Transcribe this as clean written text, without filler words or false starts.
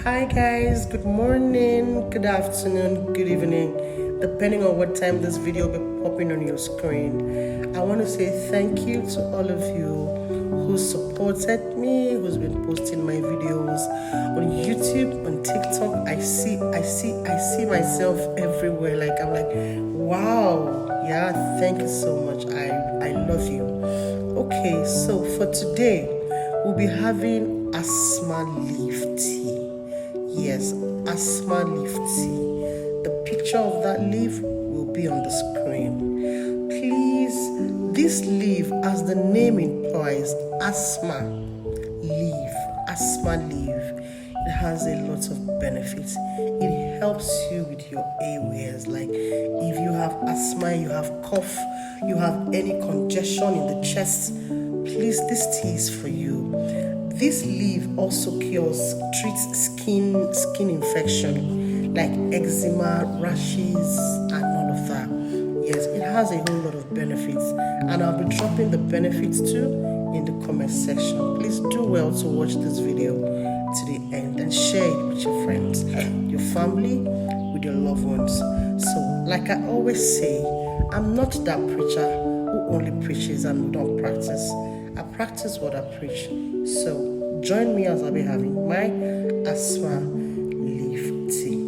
Hi guys, good morning, good afternoon, good evening, depending on what time this video will be popping on your screen. I want to say thank you to all of you who supported me, who's been posting my videos on YouTube, on TikTok. I see myself everywhere. I'm like, wow, yeah, thank you so much. I love you. Okay, so for today, we'll be having asthma leaf tea. Yes, asthma leaf tea. The picture of that leaf will be on the screen. Please, this leaf, as the name implies, asthma leaf, it has a lot of benefits. It helps you with your airways. Like if you have asthma, you have cough, you have any congestion in the chest, please, this tea is for you. This leaf also treats skin infection like eczema, rashes, and all of that. Yes, it has a whole lot of benefits, and I'll be dropping the benefits too in the comment section. Please do well to watch this video to the end and share it with your friends, your family, with your loved ones. So, like I always say, I'm not that preacher who only preaches and who don't practice. I practice what I preach. So join me as I'll be having my asthma leaf tea.